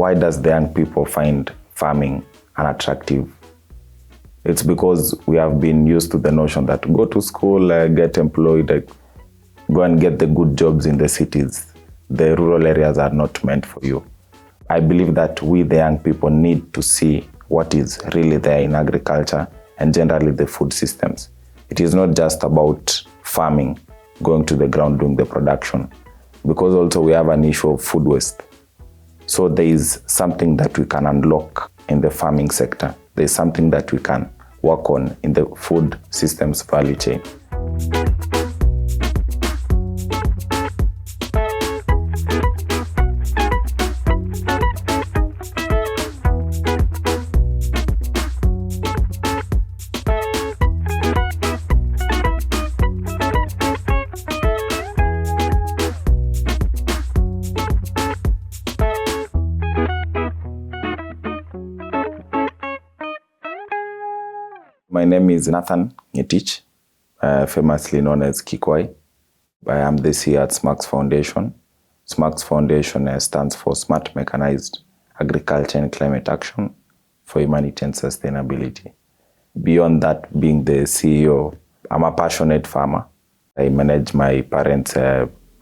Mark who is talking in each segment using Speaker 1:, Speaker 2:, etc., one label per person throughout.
Speaker 1: Why does the young people find farming unattractive? It's because we have been used to the notion that go to school, get employed, go and get the good jobs in the cities. The rural areas are not meant for you. I believe that we, the young people, need to see what is really there in agriculture and generally the food systems. It is not just about farming, going to the ground, doing the production, because also we have an issue of food waste. So there is something that we can unlock in the farming sector. There is something that we can work on in the food systems value chain. My name is Nathan Ngetich, famously known as Kikwai. I am the CEO at SMACS Foundation. SMACS Foundation stands for Smart Mechanized Agriculture and Climate Action for Humanity and Sustainability. Beyond that, being the CEO, I'm a passionate farmer. I manage my parents'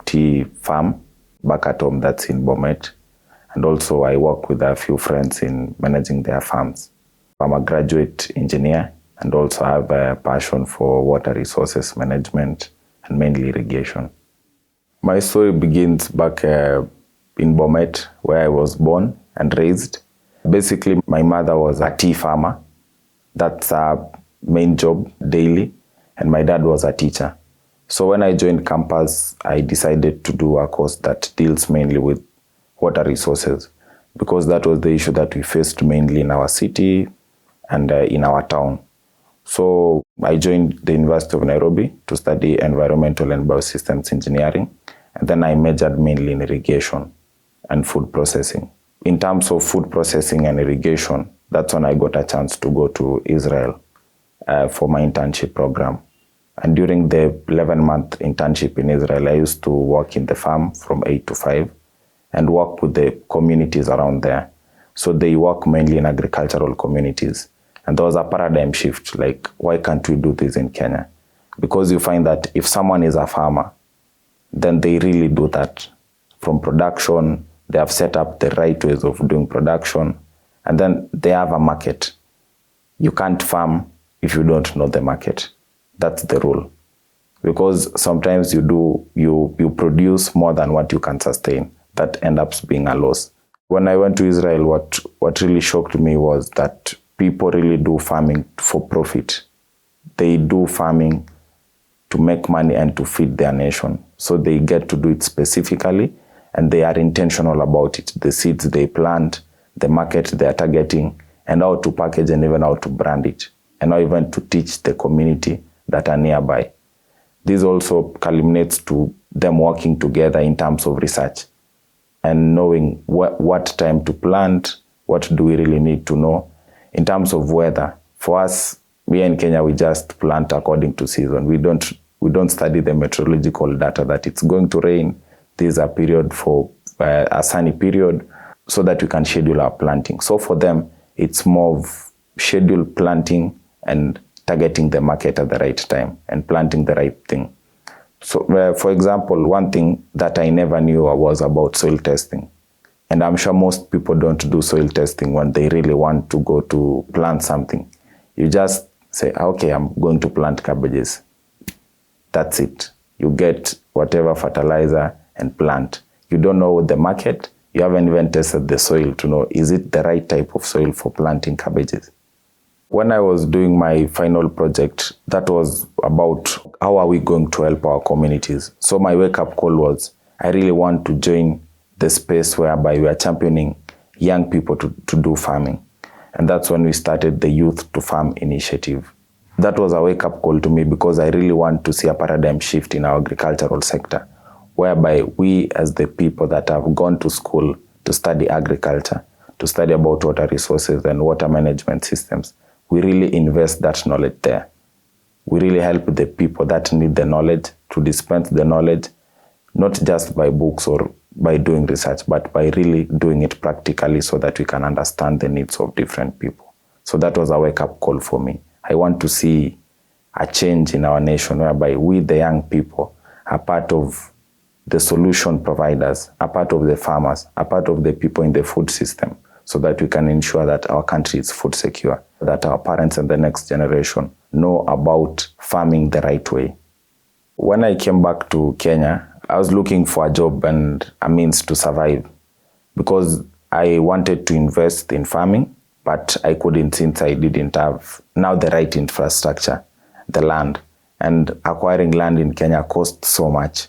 Speaker 1: tea farm back at home, that's in Bomet. And also I work with a few friends in managing their farms. I'm a graduate engineer and also have a passion for water resources management and mainly irrigation. My story begins back in Bomet, where I was born and raised. Basically, my mother was a tea farmer. That's our main job daily, and my dad was a teacher. So when I joined campus, I decided to do a course that deals mainly with water resources, because that was the issue that we faced mainly in our city and in our town. So I joined the University of Nairobi to study environmental and biosystems engineering, and then I majored mainly in irrigation and food processing. In terms of food processing and irrigation, that's when I got a chance to go to Israel for my internship program. And during the 11-month internship in Israel, I used to work in the farm from 8 to 5 and work with the communities around there. So they work mainly in agricultural communities. And there was a paradigm shift, like, why can't we do this in Kenya? Because you find that if someone is a farmer, then they really do that. From production, they have set up the right ways of doing production, and then they have a market. You can't farm if you don't know the market. That's the rule. Because sometimes you produce more than what you can sustain. That ends up being a loss. When I went to Israel, what really shocked me was that people really do farming for profit. They do farming to make money and to feed their nation. So they get to do it specifically, and they are intentional about it. The seeds they plant, the market they are targeting, and how to package and even how to brand it, and how even to teach the community that are nearby. This also culminates to them working together in terms of research and knowing what time to plant, what do we really need to know. In terms of weather, for us, we in Kenya, we just plant according to season. We don't study the meteorological data that it's going to rain. There's a period for a sunny period so that we can schedule our planting. So for them, it's more of scheduled planting and targeting the market at the right time and planting the right thing. So for example, one thing that I never knew was about soil testing. And I'm sure most people don't do soil testing when they really want to go to plant something. You just say, okay, I'm going to plant cabbages. That's it. You get whatever fertilizer and plant. You don't know the market. You haven't even tested the soil to know, is it the right type of soil for planting cabbages? When I was doing my final project, that was about how are we going to help our communities. So my wake-up call was, I really want to join the space whereby we are championing young people to do farming. And that's when we started the Youth to Farm initiative. That was a wake-up call to me because I really want to see a paradigm shift in our agricultural sector, whereby we as the people that have gone to school to study agriculture, to study about water resources and water management systems, we really invest that knowledge there. We really help the people that need the knowledge to dispense the knowledge, not just by books or by doing research, but by really doing it practically so that we can understand the needs of different people. So that was a wake-up call for me. I want to see a change in our nation whereby we, the young people, are part of the solution providers, are part of the farmers, are part of the people in the food system, so that we can ensure that our country is food secure, that our parents and the next generation know about farming the right way. When I came back to Kenya, I was looking for a job and a means to survive because I wanted to invest in farming, but I couldn't since I didn't have now the right infrastructure, the land. And acquiring land in Kenya costs so much.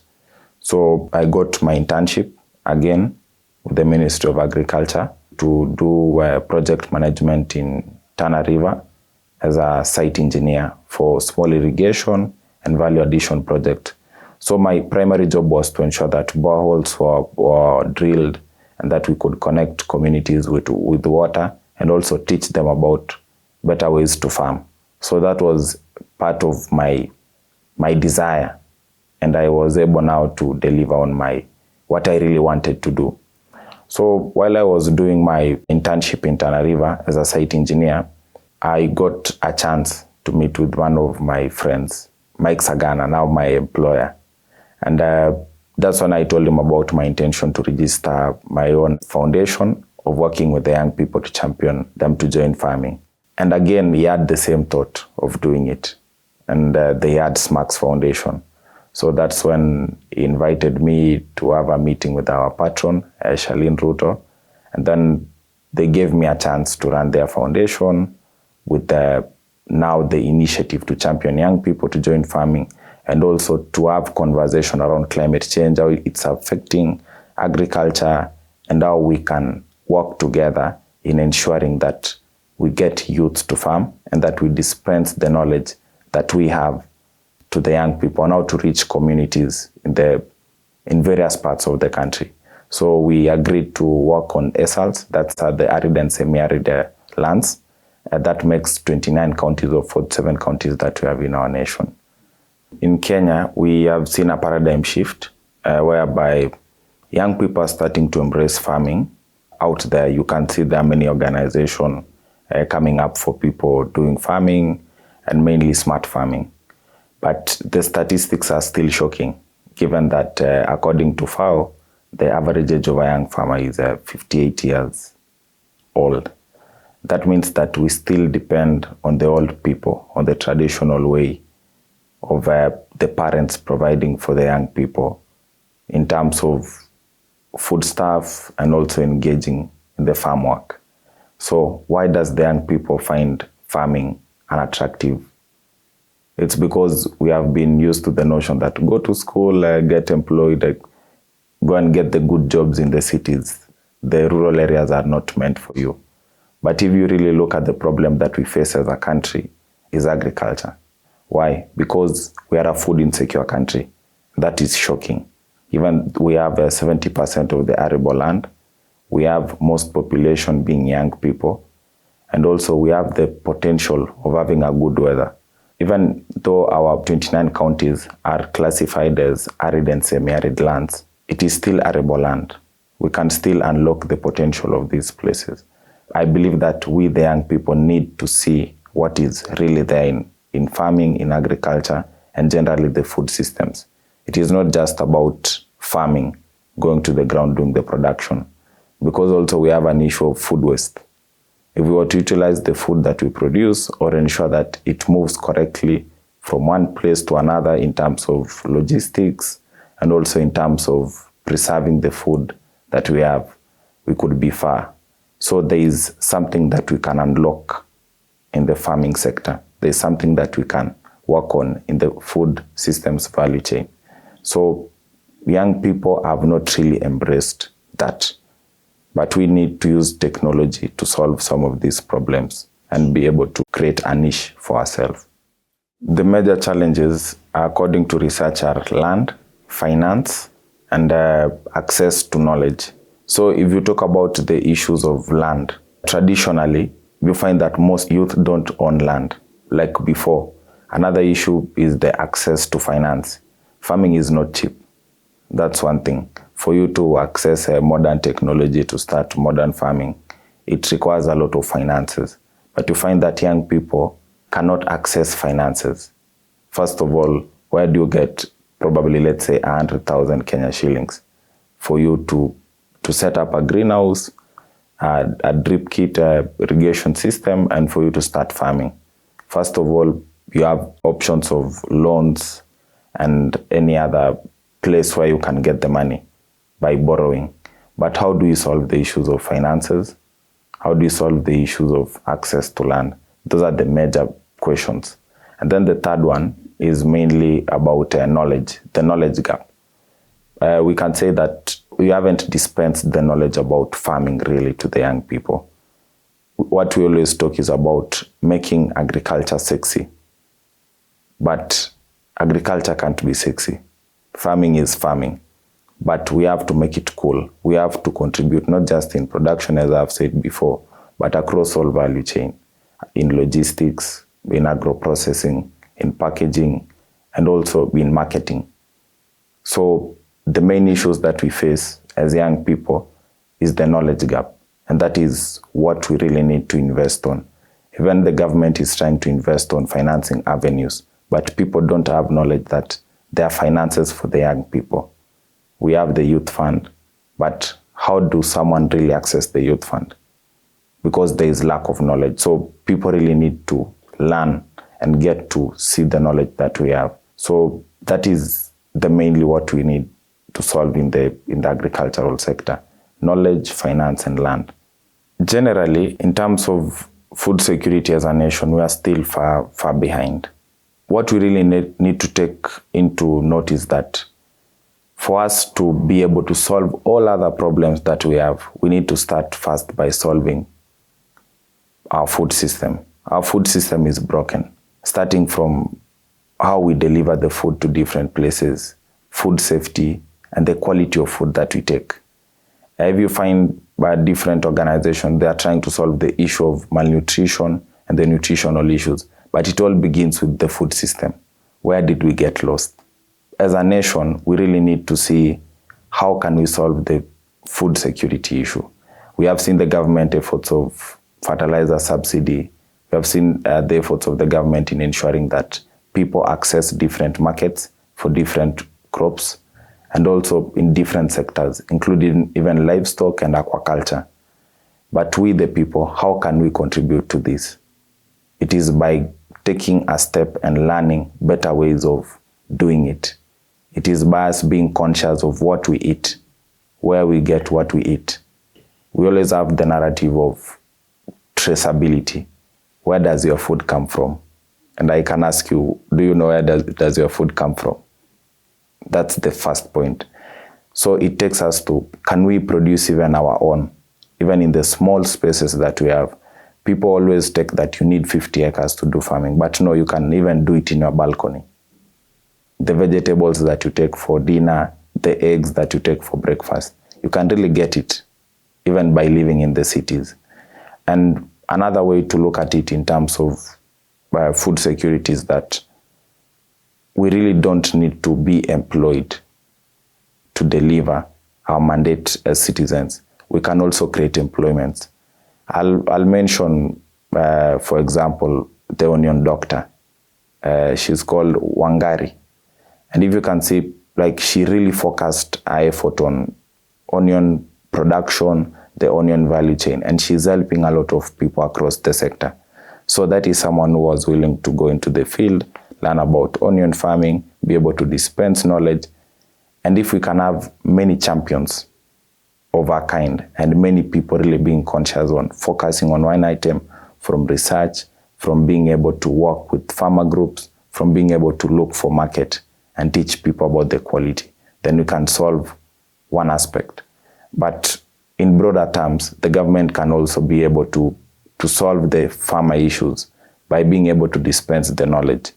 Speaker 1: So I got my internship again with the Ministry of Agriculture to do project management in Tana River as a site engineer for small irrigation and value addition project. So my primary job was to ensure that boreholes were drilled and that we could connect communities with water and also teach them about better ways to farm. So that was part of my desire, and I was able now to deliver on what I really wanted to do. So while I was doing my internship in Tana River as a site engineer, I got a chance to meet with one of my friends, Mike Sagana, now my employer. And that's when I told him about my intention to register my own foundation of working with the young people to champion them to join farming. And again, he had the same thought of doing it. And they had SMAX Foundation. So that's when he invited me to have a meeting with our patron, Charlene Ruto. And then they gave me a chance to run their foundation with now the initiative to champion young people to join farming, and also to have conversation around climate change, how it's affecting agriculture, and how we can work together in ensuring that we get youth to farm and that we dispense the knowledge that we have to the young people on how to reach communities in various parts of the country. So we agreed to work on ESALs, that's the arid and semi-arid lands. That makes 29 counties of 47 counties that we have in our nation. In Kenya, we have seen a paradigm shift whereby young people are starting to embrace farming. Out there, you can see there are many organizations coming up for people doing farming, and mainly smart farming. But the statistics are still shocking, given that according to FAO, the average age of a young farmer is 58 years old. That means that we still depend on the old people, on the traditional way of the parents providing for the young people in terms of foodstuff and also engaging in the farm work. So why does the young people find farming unattractive? It's because we have been used to the notion that go to school, get employed, go and get the good jobs in the cities. The rural areas are not meant for you. But if you really look at the problem that we face as a country, is agriculture. Why? Because we are a food insecure country. That is shocking. Even we have 70% of the arable land. We have most population being young people. And also we have the potential of having a good weather. Even though our 29 counties are classified as arid and semi-arid lands, it is still arable land. We can still unlock the potential of these places. I believe that we, the young people, need to see what is really there in farming, in agriculture, and generally the food systems. It is not just about farming, going to the ground, doing the production, because also we have an issue of food waste. If we were to utilize the food that we produce or ensure that it moves correctly from one place to another in terms of logistics and also in terms of preserving the food that we have, we could be far. So there is something that we can unlock in the farming sector. There is something that we can work on in the food systems value chain. So young people have not really embraced that. But we need to use technology to solve some of these problems and be able to create a niche for ourselves. The major challenges, according to research, are land, finance, and access to knowledge. So if you talk about the issues of land, traditionally, you find that most youth don't own land like before. Another issue is the access to finance. Farming is not cheap. That's one thing. for you to access modern technology to start modern farming, it requires a lot of finances. But you find that young people cannot access finances. First of all, where do you get probably, let's say, 100,000 Kenya shillings for you to set up a greenhouse, a drip kit, irrigation system, and for you to start farming? First of all, you have options of loans and any other place where you can get the money by borrowing. But how do you solve the issues of finances? How do you solve the issues of access to land? Those are the major questions. And then the third one is mainly about knowledge, the knowledge gap. We can say that we haven't dispensed the knowledge about farming really to the young people. What we always talk is about making agriculture sexy. But agriculture can't be sexy. Farming is farming. But we have to make it cool. We have to contribute not just in production, as I've said before, but across all value chain, in logistics, in agro-processing, in packaging, and also in marketing. So the main issues that we face as young people is the knowledge gap. And that is what we really need to invest on. Even the government is trying to invest on financing avenues, but people don't have knowledge that there are finances for the young people. We have the youth fund, but how do someone really access the youth fund? Because there is lack of knowledge. So people really need to learn and get to see the knowledge that we have. So that is mainly what we need to solve in the agricultural sector: knowledge, finance, and land. Generally, in terms of food security as a nation, we are still far behind. What we really need to take into note is that for us to be able to solve all other problems that we have, we need to start first by solving our food system. Our food system is broken, starting from how we deliver the food to different places, food safety, and the quality of food that we take. If you find by different organizations, they are trying to solve the issue of malnutrition and the nutritional issues, but it all begins with the food system. Where did we get lost? As a nation, we really need to see how can we solve the food security issue. We have seen the government efforts of fertilizer subsidy. We have seen the efforts of the government in ensuring that people access different markets for different crops, and also in different sectors, including even livestock and aquaculture. But we, the people, how can we contribute to this? It is by taking a step and learning better ways of doing it. It is by us being conscious of what we eat, where we get what we eat. We always have the narrative of traceability. Where does your food come from? And I can ask you, do you know where does your food come from? That's the first point. So it takes us to, can we produce even our own? Even in the small spaces that we have. People always take that you need 50 acres to do farming, but no, you can even do it in your balcony. The vegetables that you take for dinner, the eggs that you take for breakfast, you can really get it even by living in the cities. And another way to look at it in terms of food security is that we really don't need to be employed to deliver our mandate as citizens. We can also create employment. I'll mention, for example, the onion doctor. She's called Wangari. And if you can see, like, she really focused her effort on onion production, the onion value chain, and she's helping a lot of people across the sector. So that is someone who was willing to go into the field, learn about onion farming, be able to dispense knowledge. And if we can have many champions of our kind and many people really being conscious on focusing on one item, from research, from being able to work with farmer groups, from being able to look for market and teach people about the quality, then we can solve one aspect. But in broader terms, the government can also be able to solve the farmer issues by being able to dispense the knowledge.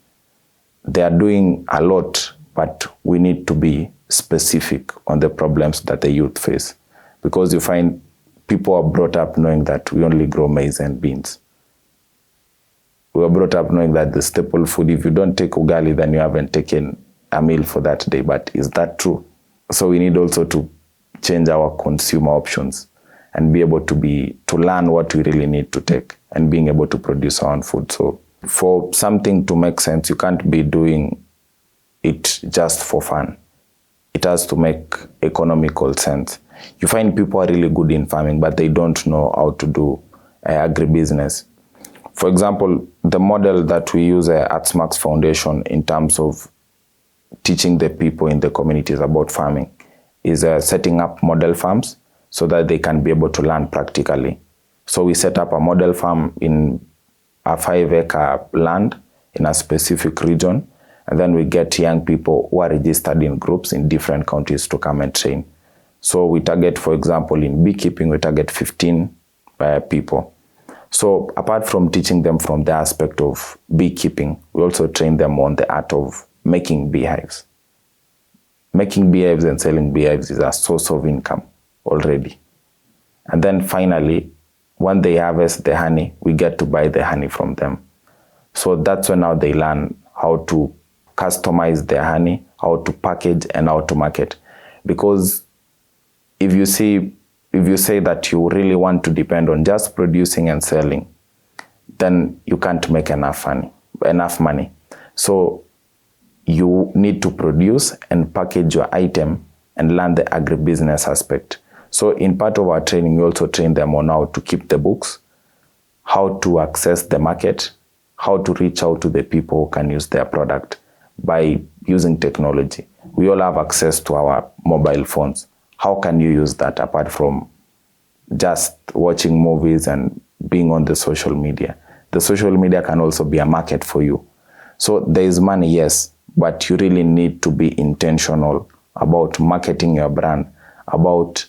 Speaker 1: They are doing a lot, but we need to be specific on the problems that the youth face. Because you find people are brought up knowing that we only grow maize and beans. We are brought up knowing that the staple food, if you don't take ugali, then you haven't taken a meal for that day. But is that true? So we need also to change our consumer options and be able to learn what we really need to take and being able to produce our own food. So for something to make sense, you can't be doing it just for fun. It has to make economical sense. You find people are really good in farming, but they don't know how to do agribusiness. For example, the model that we use at Smax Foundation in terms of teaching the people in the communities about farming is setting up model farms so that they can be able to learn practically. So we set up a model farm in a 5-acre land in a specific region, and then we get young people who are registered in groups in different counties to come and train. So we target, for example, in beekeeping, we target 15 people. So apart from teaching them from the aspect of beekeeping, we also train them on the art of making beehives. Making beehives and selling beehives is a source of income already. And then finally, when they harvest the honey, we get to buy the honey from them. So that's when now they learn how to customize their honey, how to package and how to market. Because if you say that you really want to depend on just producing and selling, then you can't make enough money. So you need to produce and package your item and learn the agribusiness aspect. So in part of our training, we also train them on how to keep the books, how to access the market, how to reach out to the people who can use their product by using technology. We all have access to our mobile phones. How can you use that apart from just watching movies and being on the social media? The social media can also be a market for you. So there is money, yes, but you really need to be intentional about marketing your brand, about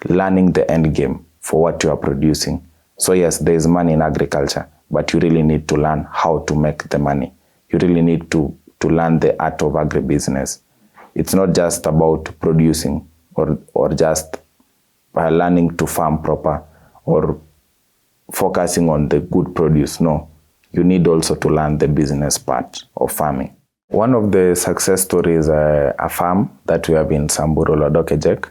Speaker 1: learning the end game for what you are producing. So yes, there is money in agriculture, but you really need to learn how to make the money. You really need to learn the art of agribusiness. It's not just about producing or just learning to farm proper or focusing on the good produce. No, you need also to learn the business part of farming. One of the success stories is a farm that we have in Samburu, Lodokejek.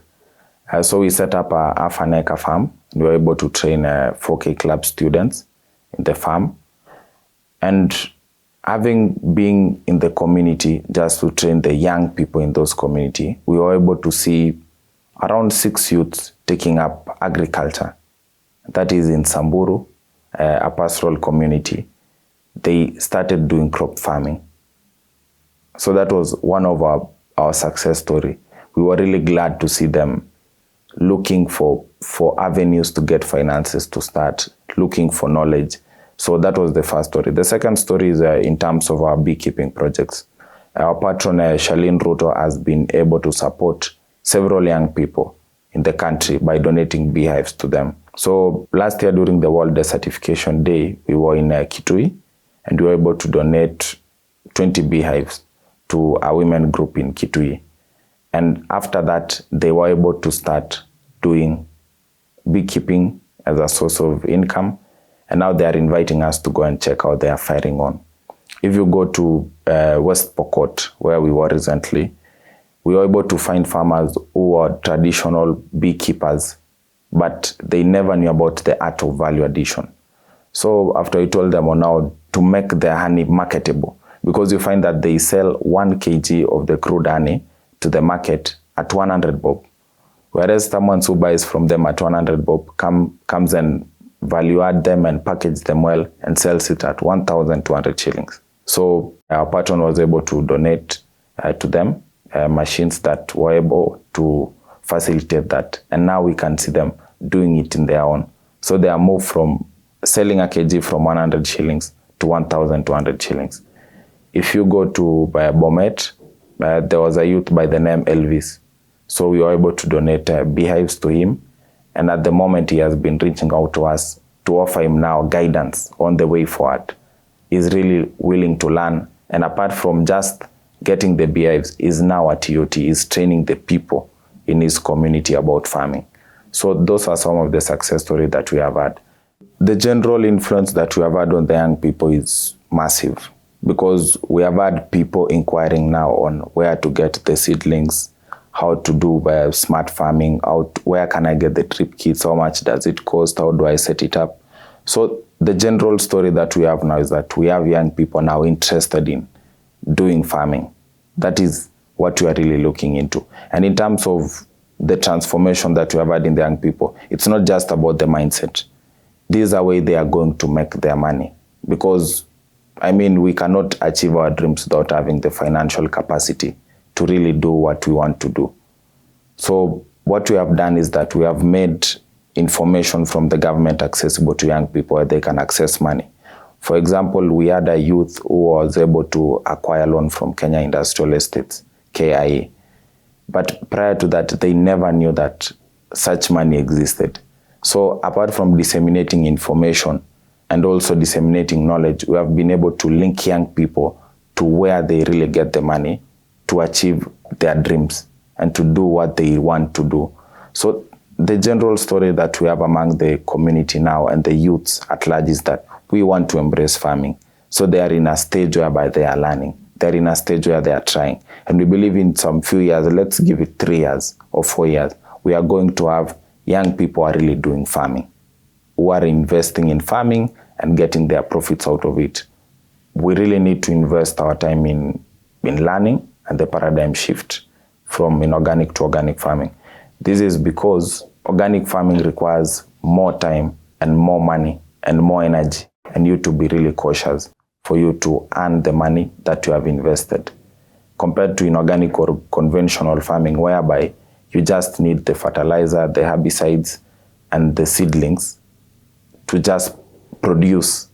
Speaker 1: So we set up a half an acre farm. We were able to train 4K club students in the farm. And having been in the community just to train the young people in those community, we were able to see around 6 youths taking up agriculture. That is in Samburu, a pastoral community. They started doing crop farming. So that was one of our success story. We were really glad to see them looking for avenues to get finances to start, looking for knowledge. So that was the first story. The second story is in terms of our beekeeping projects. Our patron, Charlene Ruto, has been able to support several young people in the country by donating beehives to them. So last year during the World Desertification Day, we were in Kitui and we were able to donate 20 beehives to a women group in Kitui. And after that, they were able to start doing beekeeping as a source of income. And now they are inviting us to go and check how they are faring on. If you go to West Pokot, where we were recently, we were able to find farmers who are traditional beekeepers, but they never knew about the art of value addition. So after we told them on how to make their honey marketable, because you find that they sell 1 kg of the crude honey to the market at 100 bob, whereas someone who buys from them at 100 bob comes and value add them and package them well and sells it at 1,200 shillings. So our patron was able to donate to them machines that were able to facilitate that. And now we can see them doing it in their own. So they are moved from selling a kg from 100 shillings to 1,200 shillings. If you go to Bomet, there was a youth by the name Elvis. So we were able to donate beehives to him. And at the moment, he has been reaching out to us to offer him now guidance on the way forward. He's really willing to learn. And apart from just getting the beehives, he's now at TOT. He's training the people in his community about farming. So those are some of the success stories that we have had. The general influence that we have had on the young people is massive, because we have had people inquiring now on where to get the seedlings, how to do smart farming, where can I get the drip kits, how much does it cost, how do I set it up. So the general story that we have now is that we have young people now interested in doing farming. That is what we are really looking into. And in terms of the transformation that we have had in the young people, it's not just about the mindset. This is a way they are going to make their money. Because, I mean, we cannot achieve our dreams without having the financial capacity to really do what we want to do. So what we have done is that we have made information from the government accessible to young people where they can access money. For example, we had a youth who was able to acquire loan from Kenya Industrial Estates, KIA. But prior to that, they never knew that such money existed. So apart from disseminating information and also disseminating knowledge, we have been able to link young people to where they really get the money to achieve their dreams and to do what they want to do. So the general story that we have among the community now and the youths at large is that we want to embrace farming. So they are in a stage whereby they are learning. They're in a stage where they are trying. And we believe in some few years, let's give it 3 years or 4 years, we are going to have young people who are really doing farming, who are investing in farming and getting their profits out of it. We really need to invest our time in learning and the paradigm shift from inorganic to organic farming. This is because organic farming requires more time and more money and more energy, and you to be really cautious for you to earn the money that you have invested, compared to inorganic or conventional farming, whereby you just need the fertilizer, the herbicides, and the seedlings to just produce.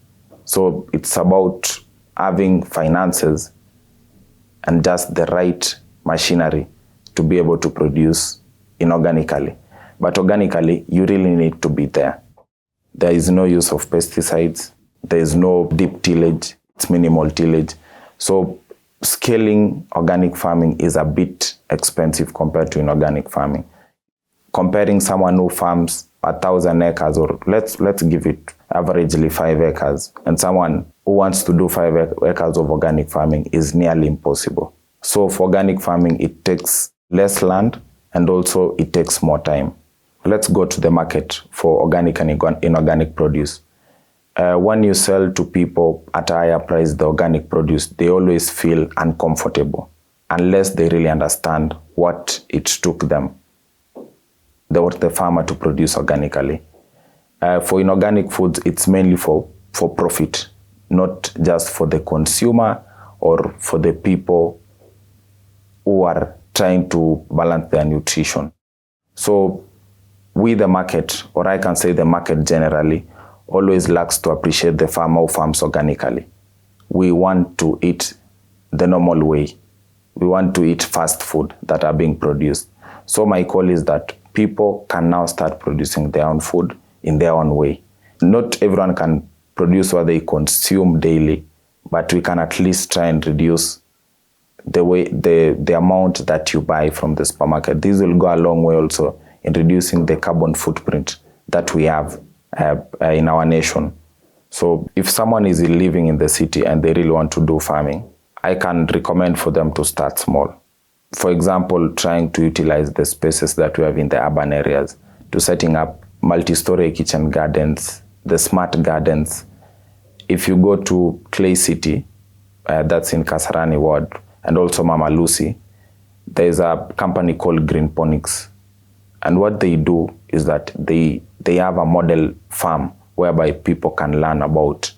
Speaker 1: So it's about having finances and just the right machinery to be able to produce inorganically. But organically, you really need to be there. There is no use of pesticides. There is no deep tillage. It's minimal tillage. So scaling organic farming is a bit expensive compared to inorganic farming. Comparing someone who farms 1,000 acres, or let's give it averagely 5 acres, and someone who wants to do 5 acres of organic farming is nearly impossible. So for organic farming, it takes less land and also it takes more time. Let's go to the market for organic and inorganic produce. When you sell to people at a higher price the organic produce, they always feel uncomfortable unless they really understand what it took them, the farmer, to produce organically. For inorganic foods, it's mainly for profit, not just for the consumer or for the people who are trying to balance their nutrition. So we, the market, or I can say the market generally, always lacks to appreciate the farmer who farms organically. We want to eat the normal way. We want to eat fast food that are being produced. So my call is that people can now start producing their own food in their own way. Not everyone can produce what they consume daily, but we can at least try and reduce the amount that you buy from the supermarket. This will go a long way also in reducing the carbon footprint that we have in our nation. So if someone is living in the city and they really want to do farming, I can recommend for them to start small. For example, trying to utilize the spaces that we have in the urban areas to setting up multi-story kitchen gardens, the smart gardens. If you go to Clay City, that's in Kasarani Ward, and also Mama Lucy, there's a company called Greenponics. And what they do is that they have a model farm whereby people can learn about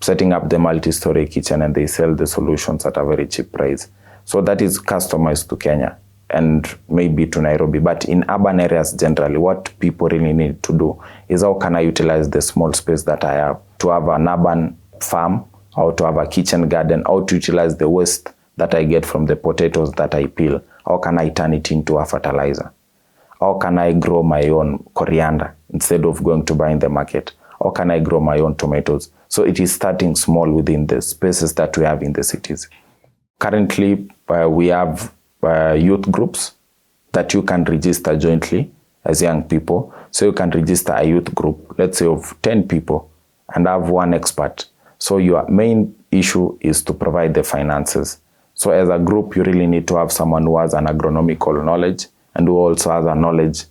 Speaker 1: setting up the multi-story kitchen, and they sell the solutions at a very cheap price. So that is customized to Kenya and maybe to Nairobi. But in urban areas generally, what people really need to do is how can I utilize the small space that I have to have an urban farm, or to have a kitchen garden, how to utilize the waste that I get from the potatoes that I peel. How can I turn it into a fertilizer? How can I grow my own coriander instead of going to buy in the market? How can I grow my own tomatoes? So it is starting small within the spaces that we have in the cities. Currently, we have youth groups that you can register jointly as young people. So you can register a youth group, let's say of 10 people, and have one expert. So your main issue is to provide the finances. So as a group, you really need to have someone who has an agronomical knowledge and who also has a knowledge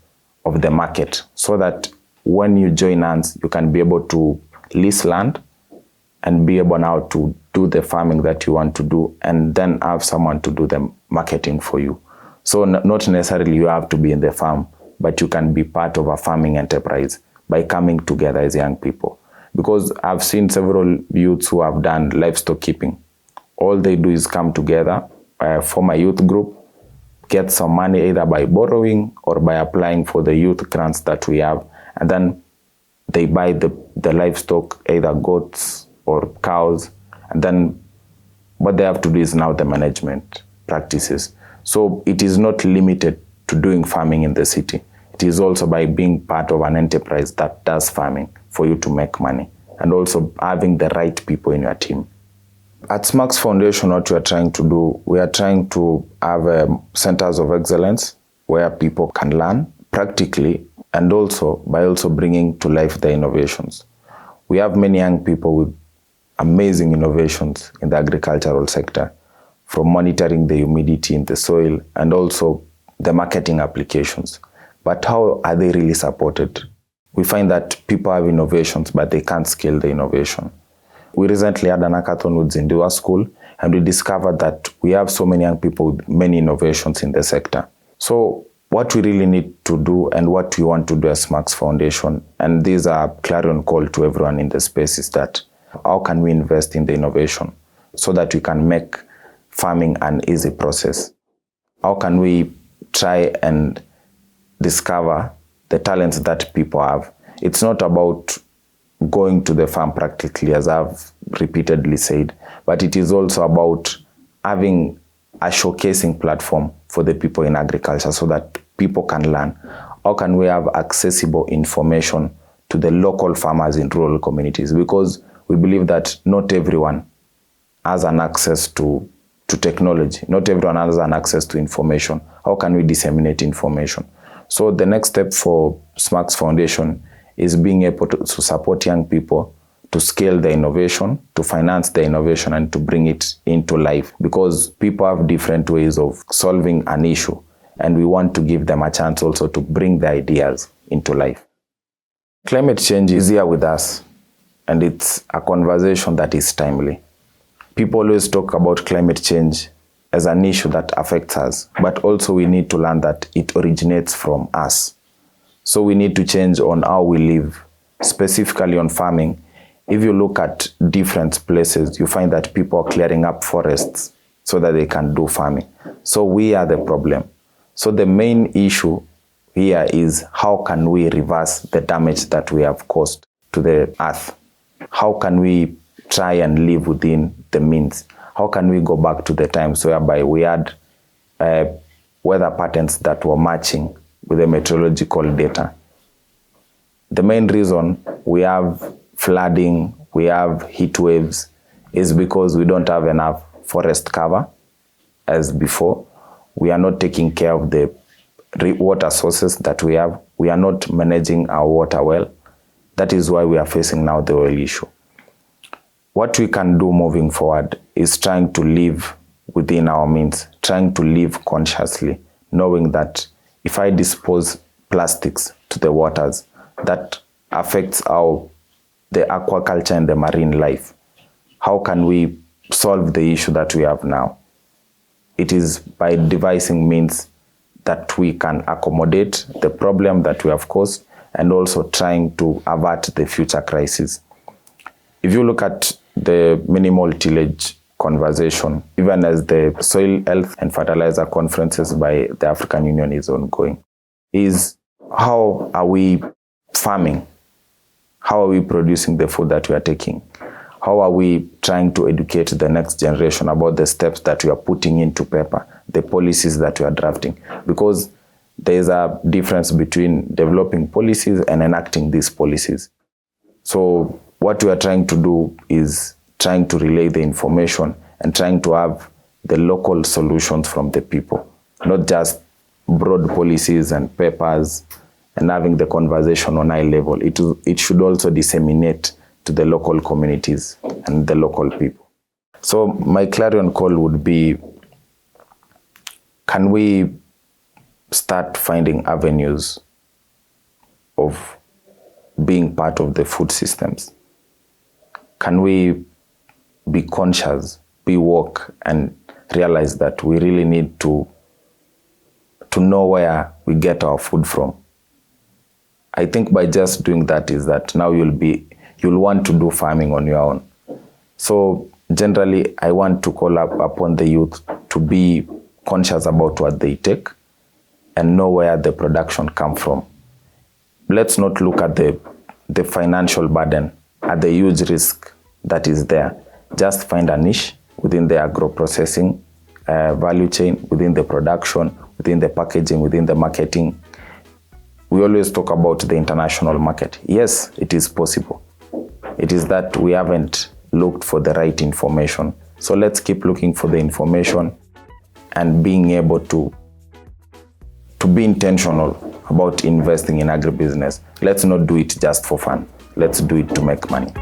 Speaker 1: of the market, so that when you join hands, you can be able to lease land and be able now to do the farming that you want to do, and then have someone to do the marketing for you. So not necessarily you have to be in the farm, but you can be part of a farming enterprise by coming together as young people. Because I've seen several youths who have done livestock keeping. All they do is come together, form a youth group, get some money either by borrowing or by applying for the youth grants that we have, and then they buy the livestock, either goats or cows, and then what they have to do is now the management practices. So it is not limited to doing farming in the city. It is also by being part of an enterprise that does farming for you to make money, and also having the right people in your team. At SMAX Foundation, what we are trying to do, we are trying to have centers of excellence where people can learn practically, and also by also bringing to life the innovations. We have many young people with amazing innovations in the agricultural sector, from monitoring the humidity in the soil and also the marketing applications. But how are they really supported? We find that people have innovations, but they can't scale the innovation. We recently had an hackathon with Zindiwa School, and we discovered that we have so many young people with many innovations in the sector. So what we really need to do and what we want to do as SMAX Foundation, and these are clarion call to everyone in the space, is that how can we invest in the innovation so that we can make farming an easy process? How can we try and discover the talents that people have? It's not about going to the farm practically, as I've repeatedly said, but it is also about having a showcasing platform for the people in agriculture so that people can learn. How can we have accessible information to the local farmers in rural communities? Because we believe that not everyone has an access to technology. Not everyone has an access to information. How can we disseminate information? So the next step for SMAX Foundation is being able to support young people to scale the innovation, to finance the innovation, and to bring it into life. Because people have different ways of solving an issue, and we want to give them a chance also to bring the ideas into life. Climate change is here with us, and it's a conversation that is timely. People always talk about climate change as an issue that affects us, but also we need to learn that it originates from us. So we need to change on how we live, specifically on farming. If you look at different places, you find that people are clearing up forests so that they can do farming. So we are the problem. So the main issue here is how can we reverse the damage that we have caused to the earth? How can we try and live within the means? How can we go back to the times whereby we had weather patterns that were matching with the meteorological data? The main reason we have flooding, we have heat waves, is because we don't have enough forest cover as before. We are not taking care of the water sources that we have. We are not managing our water well. That is why we are facing now the oil issue. What we can do moving forward is trying to live within our means, trying to live consciously, knowing that if I dispose plastics to the waters, that affects the aquaculture and the marine life. How can we solve the issue that we have now? It is by devising means that we can accommodate the problem that we have caused, and also trying to avert the future crisis. If you look at the minimal tillage conversation, even as the soil health and fertilizer conferences by the African Union is ongoing, is how are we farming? How are we producing the food that we are taking? How are we trying to educate the next generation about the steps that we are putting into paper, the policies that we are drafting? Because there is a difference between developing policies and enacting these policies. So what we are trying to do is trying to relay the information and trying to have the local solutions from the people, not just broad policies and papers and having the conversation on high level. It should also disseminate to the local communities and the local people. So my clarion call would be can we start finding avenues of being part of the food systems? Can we be conscious, be woke, and realize that we really need to know where we get our food from? I think by just doing that is that now you'll want to do farming on your own. So generally, I want to call upon the youth to be conscious about what they take and know where the production comes from. Let's not look at the financial burden, at the huge risk that is there. Just find a niche within the agro-processing value chain, within the production, within the packaging, within the marketing. We always talk about the international market. Yes, it is possible. It is that we haven't looked for the right information. So let's keep looking for the information and being able to be intentional about investing in agribusiness. Let's not do it just for fun. Let's do it to make money.